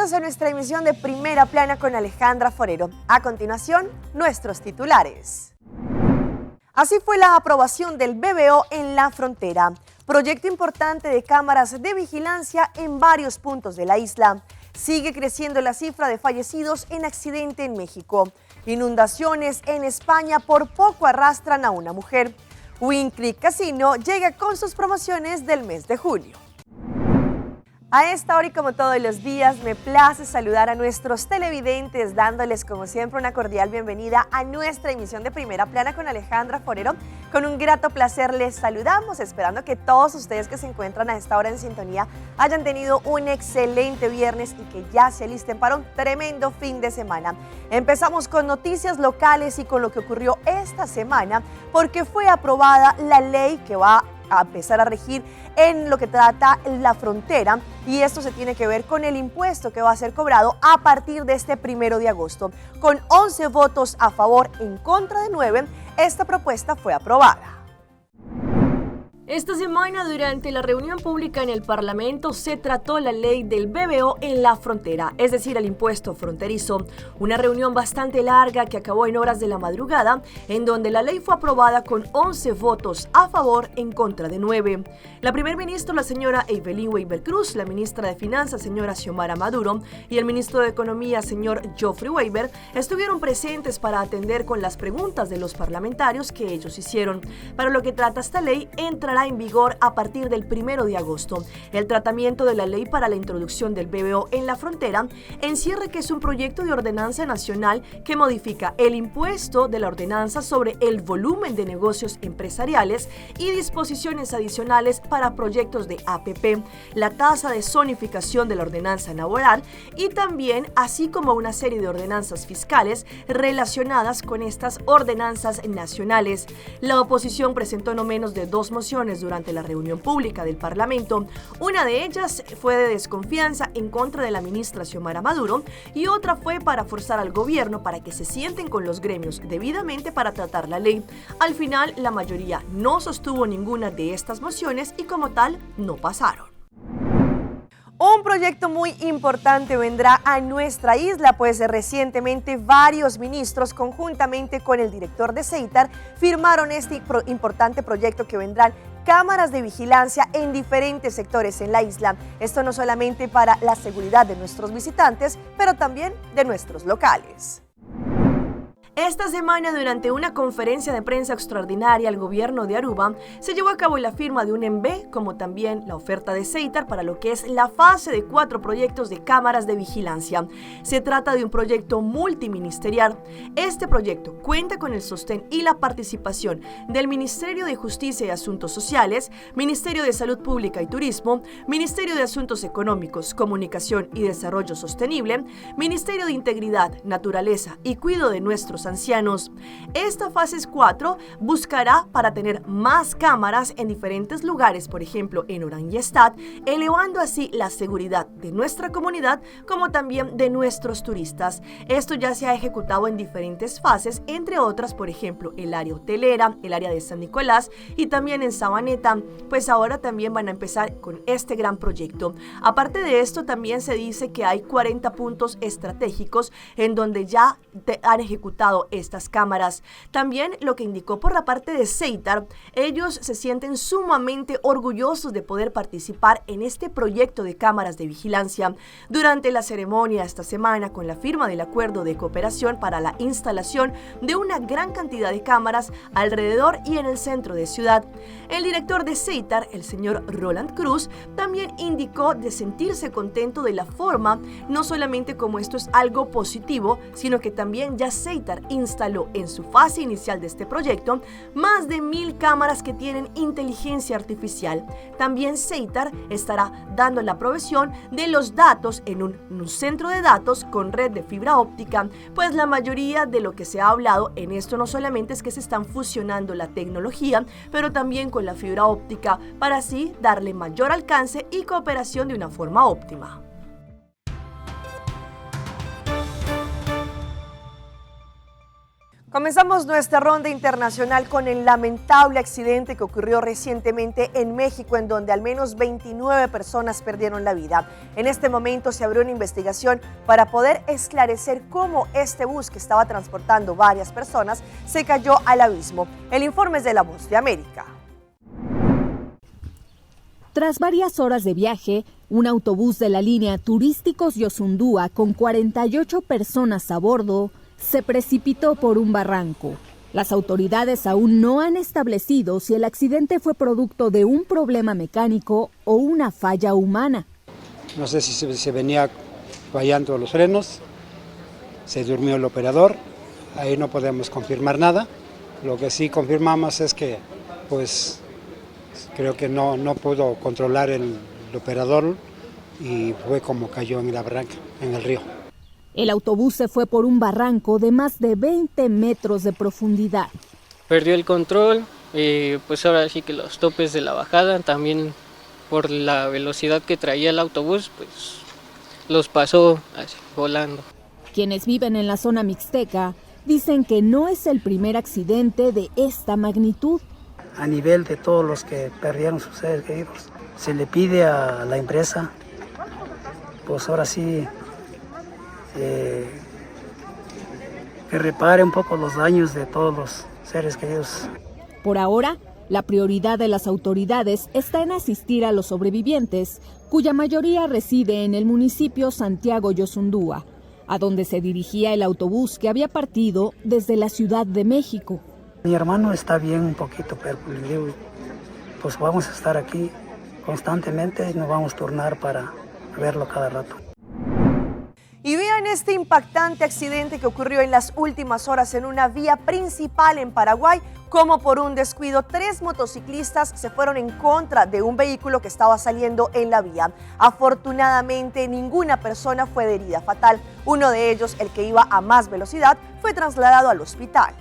Bienvenidos a nuestra emisión de Primera Plana con Alejandra Forero. A continuación, nuestros titulares. Así fue la aprobación del BBO en la frontera, proyecto importante de cámaras de vigilancia en varios puntos de la isla. Sigue creciendo la cifra de fallecidos en accidente en México. Inundaciones en España por poco arrastran a una mujer. Wynn Creek Casino llega con sus promociones del mes de julio. A esta hora y como todos los días, me place saludar a nuestros televidentes, dándoles como siempre una cordial bienvenida a nuestra emisión de Primera Plana con Alejandra Forero. Con un grato placer les saludamos, esperando que todos ustedes que se encuentran a esta hora en sintonía hayan tenido un excelente viernes y que ya se alisten para un tremendo fin de semana. Empezamos con noticias locales y con lo que ocurrió esta semana, porque fue aprobada la ley que va a empezar a regir en lo que trata la frontera, y esto se tiene que ver con el impuesto que va a ser cobrado a partir de este 1 de agosto. Con 11 votos a favor en contra de 9, esta propuesta fue aprobada. Esta semana, durante la reunión pública en el Parlamento, se trató la ley del BBO en la frontera, es decir, el impuesto fronterizo. Una reunión bastante larga que acabó en horas de la madrugada, en donde la ley fue aprobada con 11 votos a favor en contra de 9. La primer ministra, la señora Evelyn Weber Cruz, la ministra de Finanzas, señora Xiomara Maduro, y el ministro de Economía, señor Geoffrey Weber, estuvieron presentes para atender con las preguntas de los parlamentarios que ellos hicieron. Para lo que trata esta ley, entrará en vigor a partir del 1 de agosto. El tratamiento de la ley para la introducción del BBO en la frontera encierra que es un proyecto de ordenanza nacional que modifica el impuesto de la ordenanza sobre el volumen de negocios empresariales y disposiciones adicionales para proyectos de APP, la tasa de zonificación de la ordenanza laboral y también así como una serie de ordenanzas fiscales relacionadas con estas ordenanzas nacionales. La oposición presentó no menos de 2 mociones durante la reunión pública del Parlamento. Una de ellas fue de desconfianza en contra de la ministra Xiomara Maduro y otra fue para forzar al gobierno para que se sienten con los gremios debidamente para tratar la ley. Al final, la mayoría no sostuvo ninguna de estas mociones y como tal, no pasaron. Un proyecto muy importante vendrá a nuestra isla, pues recientemente varios ministros, conjuntamente con el director de CEITAR, firmaron este importante proyecto que vendrán cámaras de vigilancia en diferentes sectores en la isla. Esto no solamente para la seguridad de nuestros visitantes, pero también de nuestros locales. Esta semana, durante una conferencia de prensa extraordinaria al gobierno de Aruba, se llevó a cabo la firma de un MB, como también la oferta de CEITAR para lo que es la fase de 4 proyectos de cámaras de vigilancia. Se trata de un proyecto multiministerial. Este proyecto cuenta con el sostén y la participación del Ministerio de Justicia y Asuntos Sociales, Ministerio de Salud Pública y Turismo, Ministerio de Asuntos Económicos, Comunicación y Desarrollo Sostenible, Ministerio de Integridad, Naturaleza y Cuidado de nuestros ancianos. Esta fase 4 buscará para tener más cámaras en diferentes lugares, por ejemplo en Oranjestad, elevando así la seguridad de nuestra comunidad como también de nuestros turistas. Esto ya se ha ejecutado en diferentes fases, entre otras, por ejemplo, el área hotelera, el área de San Nicolás y también en Sabaneta, pues ahora también van a empezar con este gran proyecto. Aparte de esto, también se dice que hay 40 puntos estratégicos en donde ya han ejecutado estas cámaras. También lo que indicó por la parte de CEITAR, ellos se sienten sumamente orgullosos de poder participar en este proyecto de cámaras de vigilancia. Durante la ceremonia esta semana, con la firma del acuerdo de cooperación para la instalación de una gran cantidad de cámaras alrededor y en el centro de ciudad, el director de CEITAR, el señor Roland Cruz, también indicó de sentirse contento de la forma, no solamente como esto es algo positivo, sino que también ya CEITAR instaló en su fase inicial de este proyecto más de 1000 cámaras que tienen inteligencia artificial. También CEITAR estará dando la provisión de los datos en un centro de datos con red de fibra óptica, pues la mayoría de lo que se ha hablado en esto no solamente es que se están fusionando la tecnología, pero también con la fibra óptica para así darle mayor alcance y cooperación de una forma óptima. Comenzamos nuestra ronda internacional con el lamentable accidente que ocurrió recientemente en México, en donde al menos 29 personas perdieron la vida. En este momento se abrió una investigación para poder esclarecer cómo este bus que estaba transportando varias personas se cayó al abismo. El informe es de La Voz de América. Tras varias horas de viaje, un autobús de la línea Turísticos-Yosundúa con 48 personas a bordo se precipitó por un barranco. Las autoridades aún no han establecido si el accidente fue producto de un problema mecánico o una falla humana. No sé si se venía fallando los frenos, se durmió el operador, ahí no podemos confirmar nada. Lo que sí confirmamos es que pues creo que no pudo controlar el operador y fue como cayó en la barranca, en el río. El autobús se fue por un barranco de más de 20 metros de profundidad. Perdió el control, pues ahora sí que los topes de la bajada, también por la velocidad que traía el autobús, pues los pasó así, volando. Quienes viven en la zona mixteca dicen que no es el primer accidente de esta magnitud. A nivel de todos los que perdieron sus seres queridos, se le pide a la empresa, pues ahora sí, que repare un poco los daños de todos los seres queridos. Por ahora, la prioridad de las autoridades está en asistir a los sobrevivientes, cuya mayoría reside en el municipio Santiago Yosundúa, a donde se dirigía el autobús que había partido desde la Ciudad de México. Mi hermano está bien un poquito, pero pues vamos a estar aquí constantemente y nos vamos a turnar para verlo cada rato. Y vean este impactante accidente que ocurrió en las últimas horas en una vía principal en Paraguay, como por un descuido 3 motociclistas se fueron en contra de un vehículo que estaba saliendo en la vía. Afortunadamente, ninguna persona fue de herida fatal. Uno de ellos, el que iba a más velocidad, fue trasladado al hospital.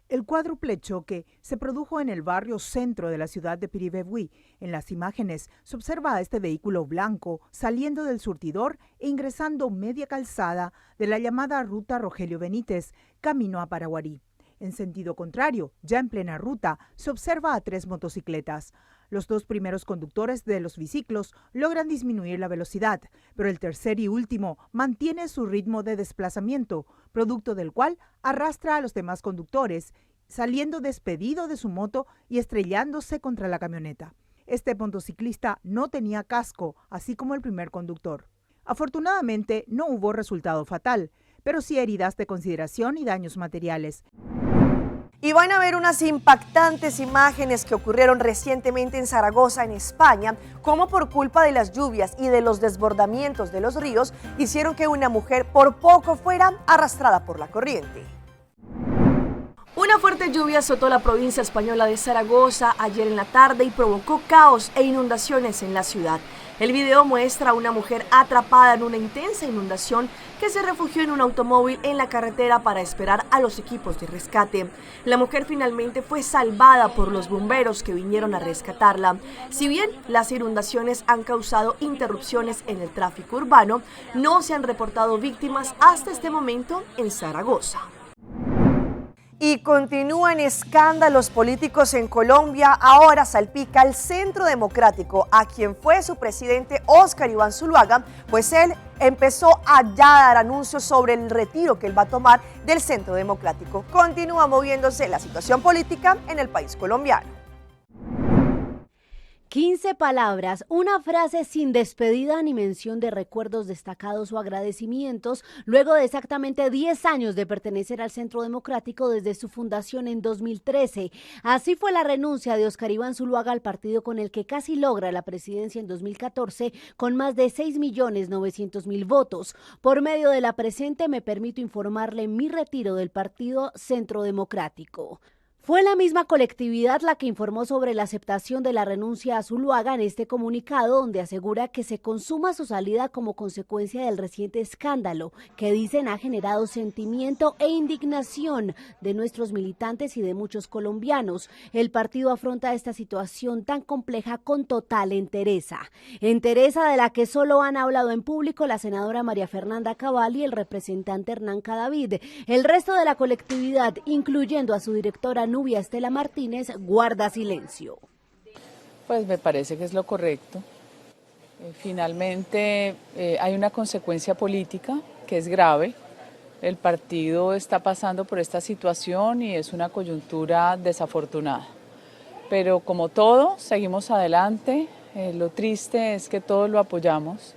El cuádruple choque se produjo en el barrio centro de la ciudad de Piribebuy. En las imágenes se observa a este vehículo blanco saliendo del surtidor e ingresando media calzada de la llamada ruta Rogelio Benítez, camino a Paraguarí. En sentido contrario, ya en plena ruta, se observa a 3 motocicletas. Los 2 primeros conductores de los biciclos logran disminuir la velocidad, pero el tercer y último mantiene su ritmo de desplazamiento, producto del cual arrastra a los demás conductores, saliendo despedido de su moto y estrellándose contra la camioneta. Este motociclista no tenía casco, así como el primer conductor. Afortunadamente, no hubo resultado fatal, pero sí heridas de consideración y daños materiales. Y van a ver unas impactantes imágenes que ocurrieron recientemente en Zaragoza, en España, como por culpa de las lluvias y de los desbordamientos de los ríos, hicieron que una mujer por poco fuera arrastrada por la corriente. Una fuerte lluvia azotó la provincia española de Zaragoza ayer en la tarde y provocó caos e inundaciones en la ciudad. El video muestra a una mujer atrapada en una intensa inundación que se refugió en un automóvil en la carretera para esperar a los equipos de rescate. La mujer finalmente fue salvada por los bomberos que vinieron a rescatarla. Si bien las inundaciones han causado interrupciones en el tráfico urbano, no se han reportado víctimas hasta este momento en Zaragoza. Y continúan escándalos políticos en Colombia. Ahora salpica al Centro Democrático, a quien fue su presidente Óscar Iván Zuluaga, pues él empezó a ya dar anuncios sobre el retiro que él va a tomar del Centro Democrático. Continúa moviéndose la situación política en el país colombiano. 15 palabras, una frase sin despedida ni mención de recuerdos destacados o agradecimientos, luego de exactamente 10 años de pertenecer al Centro Democrático desde su fundación en 2013. Así fue la renuncia de Óscar Iván Zuluaga al partido con el que casi logra la presidencia en 2014 con más de 6.900.000 votos. Por medio de la presente me permito informarle mi retiro del partido Centro Democrático. Fue la misma colectividad la que informó sobre la aceptación de la renuncia a Zuluaga en este comunicado, donde asegura que se consuma su salida como consecuencia del reciente escándalo, que dicen ha generado sentimiento e indignación de nuestros militantes y de muchos colombianos. El partido afronta esta situación tan compleja con total entereza. Entereza de la que solo han hablado en público la senadora María Fernanda Cabal y el representante Hernán Cadavid. El resto de la colectividad, incluyendo a su directora Nubia Estela Martínez, guarda silencio. Pues me parece que es lo correcto. Finalmente hay una consecuencia política que es grave. El partido está pasando por esta situación y es una coyuntura desafortunada. Pero como todo, seguimos adelante. Lo triste es que todos lo apoyamos.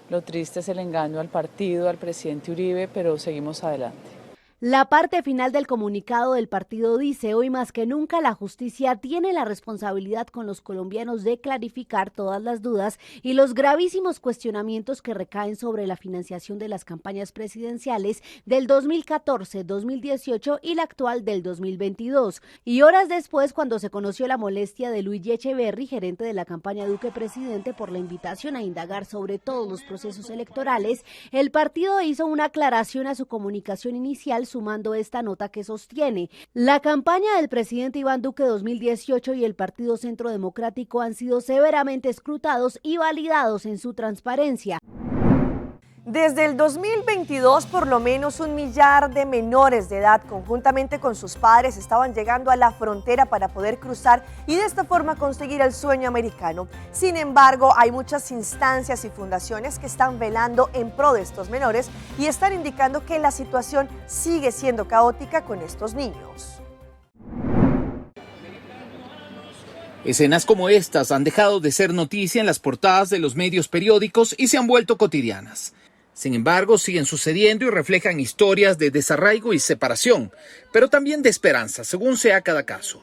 Lo triste es el engaño al partido, al presidente Uribe, pero seguimos adelante. La parte final del comunicado del partido dice: hoy más que nunca la justicia tiene la responsabilidad con los colombianos de clarificar todas las dudas y los gravísimos cuestionamientos que recaen sobre la financiación de las campañas presidenciales del 2014, 2018 y la actual del 2022. Y horas después, cuando se conoció la molestia de Luigi Echeverry, gerente de la campaña Duque Presidente, por la invitación a indagar sobre todos los procesos electorales, el partido hizo una aclaración a su comunicación inicial, sumando esta nota que sostiene: la campaña del presidente Iván Duque 2018 y el Partido Centro Democrático han sido severamente escrutados y validados en su transparencia. Desde el 2022, por lo menos 1 millar de menores de edad, conjuntamente con sus padres, estaban llegando a la frontera para poder cruzar y de esta forma conseguir el sueño americano. Sin embargo, hay muchas instancias y fundaciones que están velando en pro de estos menores y están indicando que la situación sigue siendo caótica con estos niños. Escenas como estas han dejado de ser noticia en las portadas de los medios periódicos y se han vuelto cotidianas. Sin embargo, siguen sucediendo y reflejan historias de desarraigo y separación, pero también de esperanza, según sea cada caso.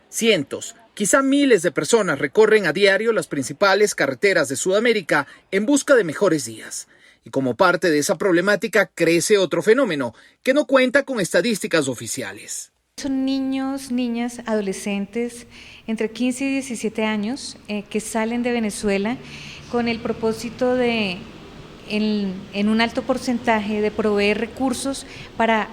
Cientos, quizá miles de personas recorren a diario las principales carreteras de Sudamérica en busca de mejores días. Y como parte de esa problemática crece otro fenómeno que no cuenta con estadísticas oficiales. Son niños, niñas, adolescentes entre 15 y 17 años que salen de Venezuela con el propósito de, en un alto porcentaje, de proveer recursos para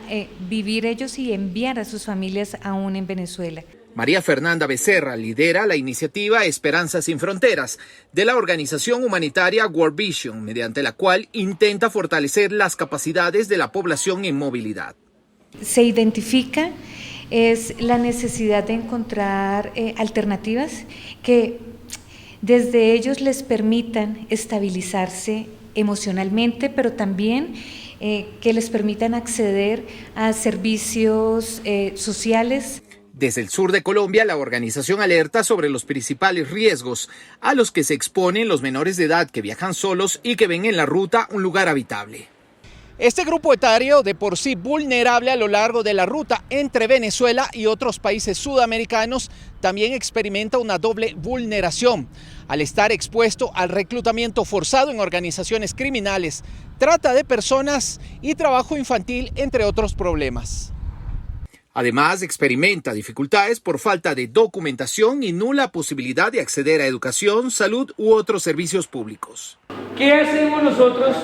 vivir ellos y enviar a sus familias aún en Venezuela. María Fernanda Becerra lidera la iniciativa Esperanza Sin Fronteras de la organización humanitaria World Vision, mediante la cual intenta fortalecer las capacidades de la población en movilidad. Se identifica es la necesidad de encontrar alternativas que desde ellos les permitan estabilizarse emocionalmente, pero también que les permitan acceder a servicios sociales. Desde el sur de Colombia, la organización alerta sobre los principales riesgos a los que se exponen los menores de edad que viajan solos y que ven en la ruta un lugar habitable. Este grupo etario, de por sí vulnerable a lo largo de la ruta entre Venezuela y otros países sudamericanos, también experimenta una doble vulneración. Al estar expuesto al reclutamiento forzado en organizaciones criminales, trata de personas y trabajo infantil, entre otros problemas. Además, experimenta dificultades por falta de documentación y nula posibilidad de acceder a educación, salud u otros servicios públicos. ¿Qué hacemos nosotros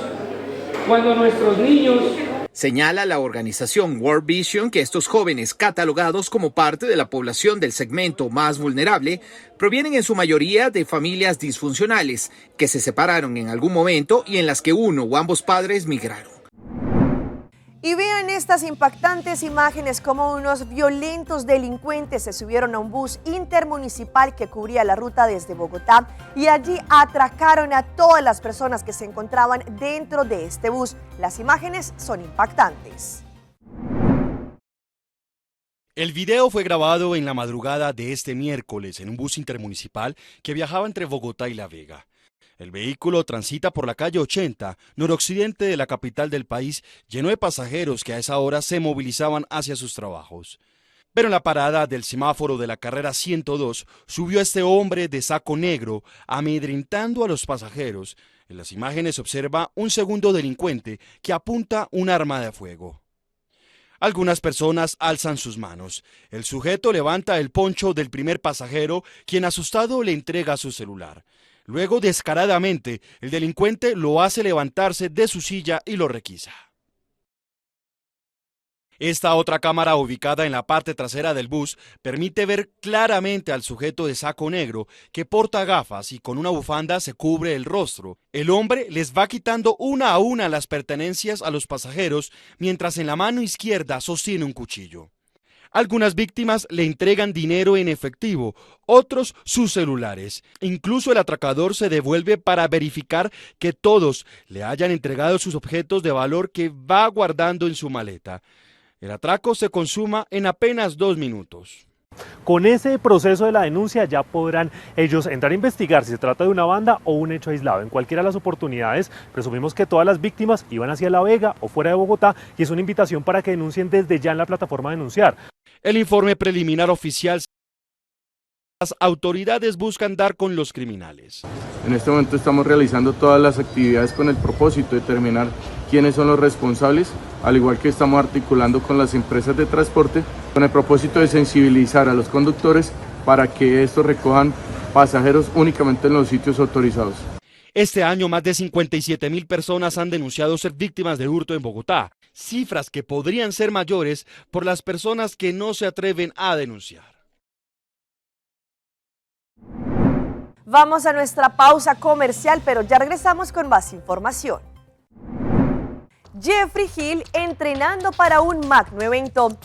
cuando nuestros niños? Señala la organización World Vision que estos jóvenes, catalogados como parte de la población del segmento más vulnerable, provienen en su mayoría de familias disfuncionales que se separaron en algún momento y en las que uno o ambos padres migraron. Y vean estas impactantes imágenes como unos violentos delincuentes se subieron a un bus intermunicipal que cubría la ruta desde Bogotá y allí atracaron a todas las personas que se encontraban dentro de este bus. Las imágenes son impactantes. El video fue grabado en la madrugada de este miércoles en un bus intermunicipal que viajaba entre Bogotá y La Vega. El vehículo transita por la calle 80, noroccidente de la capital del país, lleno de pasajeros que a esa hora se movilizaban hacia sus trabajos. Pero en la parada del semáforo de la carrera 102 subió este hombre de saco negro, amedrentando a los pasajeros. En las imágenes se observa un segundo delincuente que apunta un arma de fuego. Algunas personas alzan sus manos. El sujeto levanta el poncho del primer pasajero, quien asustado le entrega su celular. Luego, descaradamente, el delincuente lo hace levantarse de su silla y lo requisa. Esta otra cámara, ubicada en la parte trasera del bus, permite ver claramente al sujeto de saco negro que porta gafas y con una bufanda se cubre el rostro. El hombre les va quitando una a una las pertenencias a los pasajeros, mientras en la mano izquierda sostiene un cuchillo. Algunas víctimas le entregan dinero en efectivo, otros sus celulares. Incluso el atracador se devuelve para verificar que todos le hayan entregado sus objetos de valor que va guardando en su maleta. El atraco se consuma en apenas 2 minutos. Con ese proceso de la denuncia ya podrán ellos entrar a investigar si se trata de una banda o un hecho aislado. En cualquiera de las oportunidades, presumimos que todas las víctimas iban hacia La Vega o fuera de Bogotá y es una invitación para que denuncien desde ya en la plataforma Denunciar. El informe preliminar oficial: las autoridades buscan dar con los criminales. En este momento estamos realizando todas las actividades con el propósito de determinar quiénes son los responsables, al igual que estamos articulando con las empresas de transporte con el propósito de sensibilizar a los conductores para que estos recojan pasajeros únicamente en los sitios autorizados. Este año más de 57,000 personas han denunciado ser víctimas de hurto en Bogotá, cifras que podrían ser mayores por las personas que no se atreven a denunciar. Vamos a nuestra pausa comercial, pero ya regresamos con más información. Jeffrey Hill entrenando para un magno evento.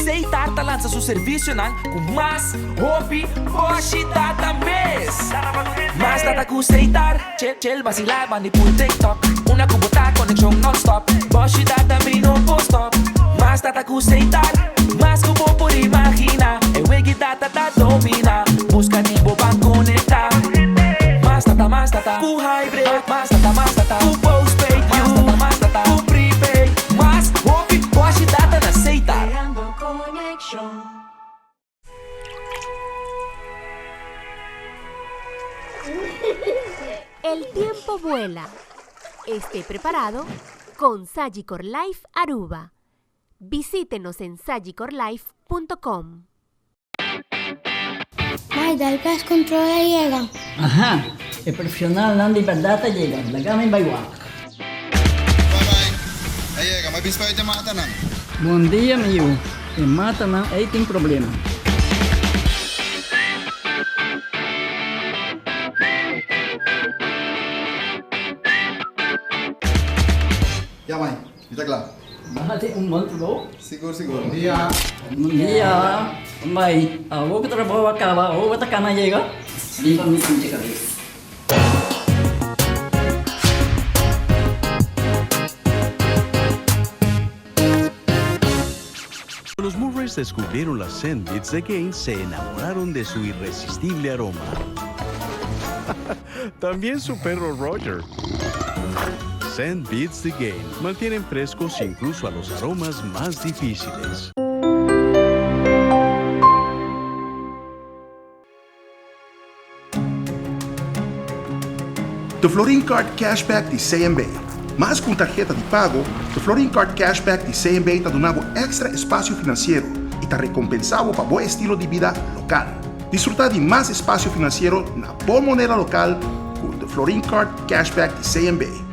Seitar lança seu serviço com mais hobby, hoje data mês. Mais data com Seitar, chill vacilar, mani por TikTok. Una cubota, conexão non-stop. Hoje data me no post-stop. Mais data com Seitar, mais como por imaginar. É wegi data da domina. Busca tipo pra conectar. Mais data, com hybrid. Mais data, com postpaid. Mais data, com prepaid. Mais hobby, hoje data na Seitar. El tiempo vuela. Esté preparado con Sagicor Life Aruba. Visítenos en sagicorlife.com. Maida, el pez control llega. Ajá, el profesional Nandi Verdata llega. La gama en Baywak. Bye-bye. Aí, mas bispo te mata, não? Bom dia, meu. E mata, não? Aí tem problema. Ya, mãe. Está claro. Bájate un monstruo. Seguro. Bom dia. Bom dia. Mãe, a outra trabalho acaba, a outra cama llega. Limpa mi cabeza. Cuando los Murrays descubrieron las Sandbeats de Gain, se enamoraron de su irresistible aroma. También su perro Roger. Sandbeats de Gain mantienen frescos incluso a los aromas más difíciles. The Florin Card Cashback de CMB. Mais com tarjeta de pago, o Florin Card Cashback de CMB está dando extra espaço financeiro e está recompensado para bom estilo de vida local. Disfrutar de mais espaço financeiro na boa moneda local com o Florin Card Cashback de CMB.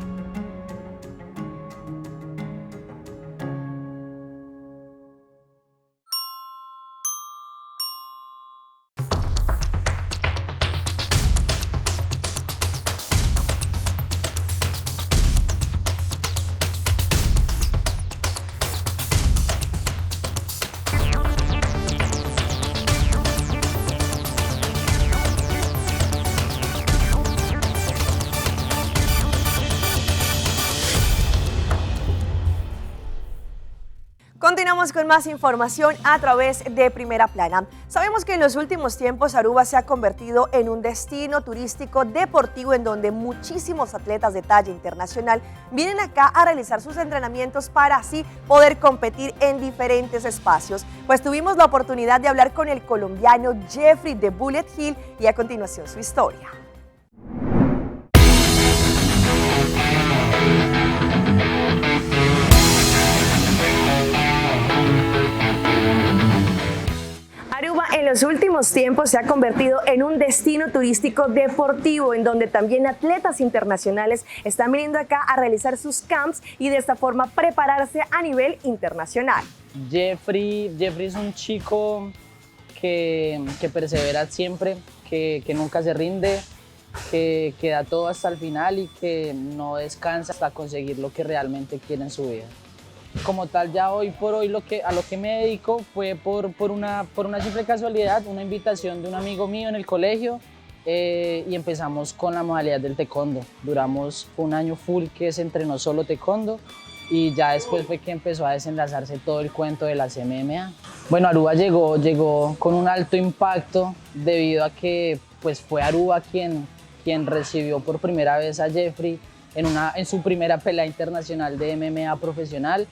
Continuamos con más información a través de Primera Plana. Sabemos que en los últimos tiempos Aruba se ha convertido en un destino turístico deportivo en donde muchísimos atletas de talla internacional vienen acá a realizar sus entrenamientos para así poder competir en diferentes espacios. Pues tuvimos la oportunidad de hablar con el colombiano Jeffrey de Bullet Hill y a continuación su historia. los últimos tiempos se ha convertido en un destino turístico deportivo en donde también atletas internacionales están viniendo acá a realizar sus camps y de esta forma prepararse a nivel internacional. Jeffrey es un chico que persevera siempre, que nunca se rinde, que da todo hasta el final y que no descansa hasta conseguir lo que realmente quiere en su vida. Como tal, ya hoy por hoy a lo que me dedico fue por una simple casualidad, una invitación de un amigo mío en el colegio y empezamos con la modalidad del taekwondo. Duramos un año full que se entrenó solo taekwondo y ya después fue que empezó a desenlazarse todo el cuento de las MMA. Bueno, Aruba llegó con un alto impacto debido a que pues, fue Aruba quien recibió por primera vez a Jeffrey en su primera pelea internacional de MMA profesional.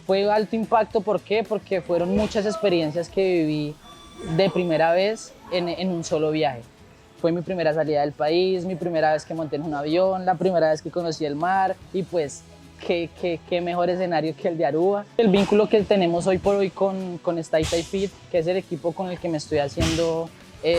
Fue alto impacto, ¿por qué? Porque fueron muchas experiencias que viví de primera vez en un solo viaje. Fue mi primera salida del país, mi primera vez que monté en un avión, la primera vez que conocí el mar y pues qué mejor escenario que el de Aruba. El vínculo que tenemos hoy por hoy con Stay Thai Fit, que es el equipo con el que me estoy haciendo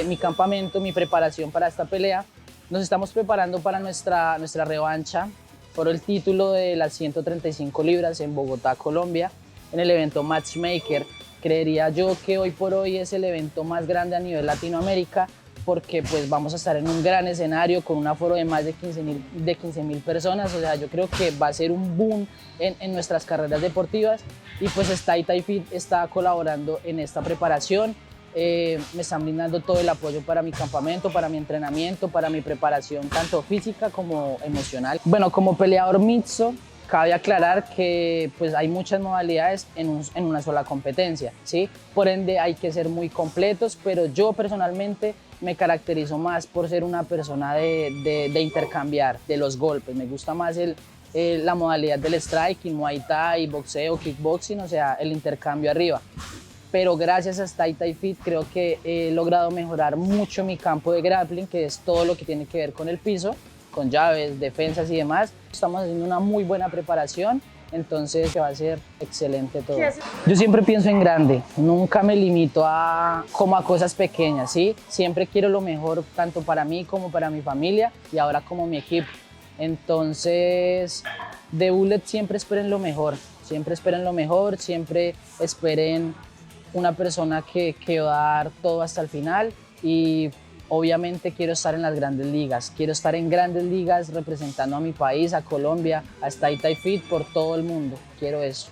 mi campamento, mi preparación para esta pelea. Nos estamos preparando para nuestra revancha por el título de las 135 libras en Bogotá, Colombia, en el evento Matchmaker. Creería yo que hoy por hoy es el evento más grande a nivel Latinoamérica porque pues vamos a estar en un gran escenario con un aforo de más de 15.000 personas. O sea, yo creo que va a ser un boom en nuestras carreras deportivas y pues Stay Thai Fit está colaborando en esta preparación. Me están brindando todo el apoyo para mi campamento, para mi entrenamiento, para mi preparación tanto física como emocional. Bueno, como peleador mixto, cabe aclarar que pues, hay muchas modalidades en una sola competencia, ¿sí? Por ende hay que ser muy completos, pero yo personalmente me caracterizo más por ser una persona de intercambiar, de los golpes. Me gusta más la modalidad del striking, muay thai, boxeo, kickboxing, o sea, el intercambio arriba. Pero gracias a Stay Thai Fit creo que he logrado mejorar mucho mi campo de grappling, que es todo lo que tiene que ver con el piso, con llaves, defensas y demás. Estamos haciendo una muy buena preparación, entonces va a ser excelente todo. Yo siempre pienso en grande, nunca me limito como a cosas pequeñas, ¿sí? Siempre quiero lo mejor tanto para mí como para mi familia y ahora como mi equipo. Entonces, de Bullet siempre esperen lo mejor, siempre esperen una persona que va a dar todo hasta el final y obviamente quiero estar en las grandes ligas, quiero estar en grandes ligas representando a mi país, a Colombia, a Stay Thai Fit por todo el mundo, quiero eso.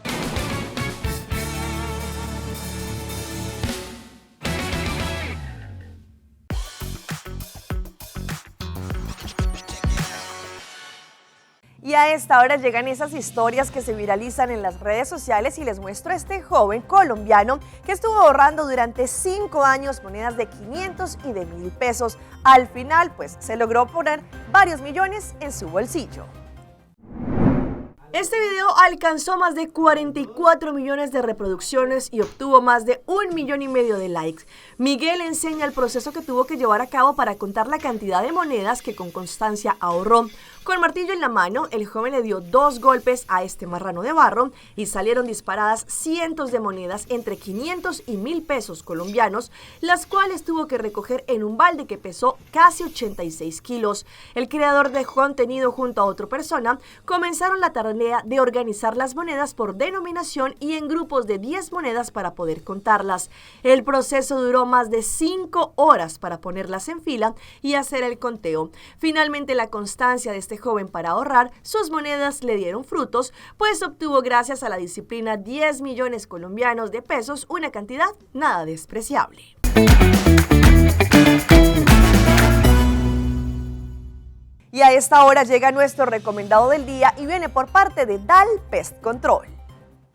Y a esta hora llegan esas historias que se viralizan en las redes sociales y les muestro a este joven colombiano que estuvo ahorrando durante 5 años monedas de 500 y de 1.000 pesos. Al final, pues, se logró poner varios millones en su bolsillo. Este video alcanzó más de 44 millones de reproducciones y obtuvo más de 1,5 millones de likes. Miguel enseña el proceso que tuvo que llevar a cabo para contar la cantidad de monedas que con constancia ahorró. Con martillo en la mano, el joven le dio 2 golpes a este marrano de barro y salieron disparadas cientos de monedas entre 500 y 1.000 pesos colombianos, las cuales tuvo que recoger en un balde que pesó casi 86 kilos. El creador de contenido junto a otra persona comenzaron la tarea de organizar las monedas por denominación y en grupos de 10 monedas para poder contarlas. El proceso duró más de 5 horas para ponerlas en fila y hacer el conteo. Finalmente, la constancia de este joven para ahorrar sus monedas le dieron frutos, pues obtuvo gracias a la disciplina 10 millones colombianos de pesos, una cantidad nada despreciable. Y a esta hora llega nuestro recomendado del día y viene por parte de DAL Pest Control.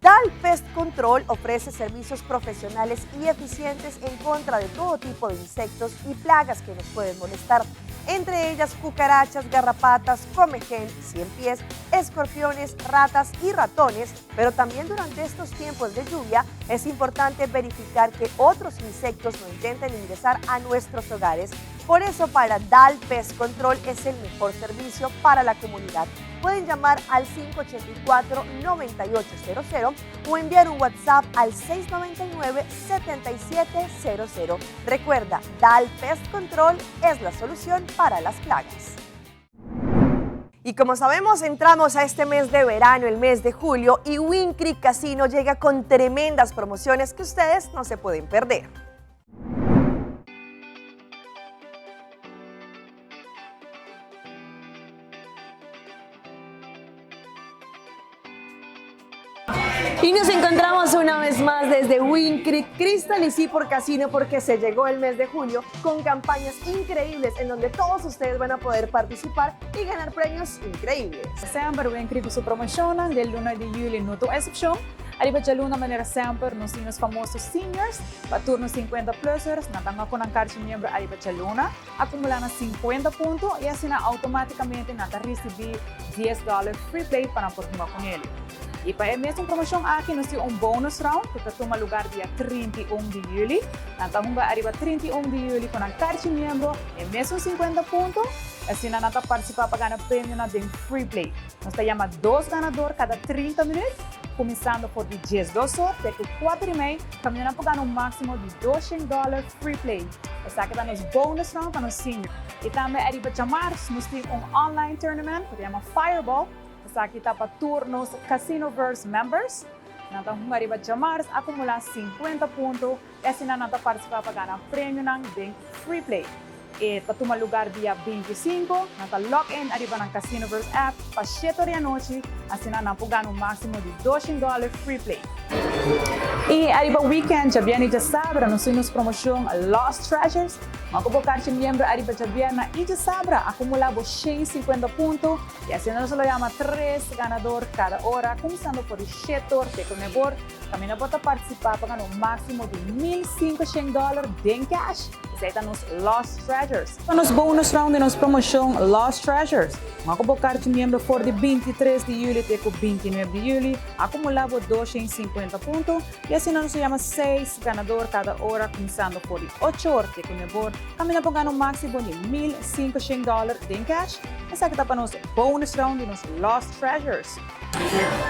DAL Pest Control ofrece servicios profesionales y eficientes en contra de todo tipo de insectos y plagas que nos pueden molestar, entre ellas cucarachas, garrapatas, comején, ciempiés, escorpiones, ratas y ratones, pero también durante estos tiempos de lluvia es importante verificar que otros insectos no intenten ingresar a nuestros hogares. Por eso para DAL Pest Control es el mejor servicio para la comunidad. pueden llamar al 584-9800 o enviar un WhatsApp al 699-7700. Recuerda, DAL Pest Control es la solución para las plagas. Y como sabemos, entramos a este mes de verano, el mes de julio, y Wynn Creek Casino llega con tremendas promociones que ustedes no se pueden perder. Y nos encontramos una vez más desde Wynn Creek Crystal y sí por Casino, porque se llegó el mes de julio con campañas increíbles en donde todos ustedes van a poder participar y ganar premios increíbles. Sempre Wynn Creek su promocionan del 1 de julio no to exception. Arriba de luna manera sempre nos tinos famosos seniors, para turnos 50 plusers, natanga con ang karchi miembro arriba de luna, acumulan 50 puntos y así automáticamente nata recibir $10 free play para por jugar con él. E para essa promoção aqui nós temos bonus round que toma lugar dia 31 de julho. Então vamos arriba 31 de julho com a carta membro e mesmo 50 pontos. Assim nós participar para ganhar prêmio na free play. Nós temos 2 ganadores cada 30 minutos, começando por de 10 horas até 4:30, caminhando para ganhar máximo de $200 free play. Essa aqui está nos bonus round para os seniors. E também arriba de março nós temos online tournament que se chama Fireball. Sa kita pa turnos Casinoverse members. Nata humariba de Mars acumular 50 pontos e assim nata participar para ganhar prêmio ng free play. E tatuma lugar dia 25, nata log-in arriba ng Casinoverse app pa 7 da noite, assim nata ganhar máximo de $200 free play. E arriba weekend, já viene de sábado, nós temos promoção Lost Treasures. Makubukan si miyembro arriba de viernes y de sábado acumulamos 150 puntos y así nos lo llama 3 ganadores cada hora, comenzando por el sector de Conebor. También vamos a participar para ganar un máximo de $1,500 en cash. Y ahí están los Lost Treasures. Con los bonus round de nuestra promoción Lost Treasures, makubukan si miyembro por de 23 de julio hasta 29 de julio, acumulamos 250 puntos y así nos llama 6 ganadores cada hora, comenzando por el 8 horas de Conebor. Kami po ganong máximo de $1,500 en cash. Esa kita pa nos bonus round de nos Lost Treasures.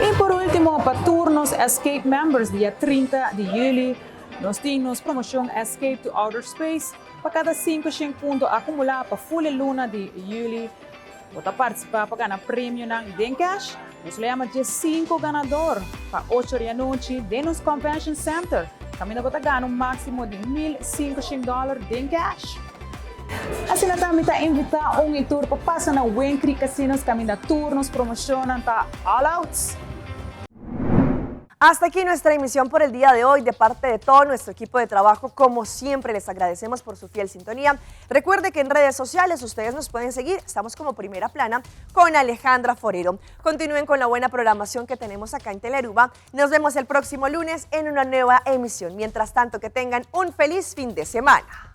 Y por último, para turnos Escape members, día 30 de julio, nos tenemos promoción Escape to Outer Space. Para cada 500 puntos acumulado para full luna de julio, vota participar para ganar premio en cash. Nos le llama de 5 ganadores para 8 de la noche de nos Convention Center. Kami na ganhar um máximo de $1,500 em cash. Assim na também está invitar tour para passar na Wynn Creek Casinos, kami na turnos promocionan para all outs. Hasta aquí nuestra emisión por el día de hoy. De parte de todo nuestro equipo de trabajo, como siempre, les agradecemos por su fiel sintonía. Recuerde que en redes sociales ustedes nos pueden seguir. Estamos como Primera Plana con Alejandra Forero. Continúen con la buena programación que tenemos acá en Telearuba. Nos vemos el próximo lunes en una nueva emisión. Mientras tanto, que tengan un feliz fin de semana.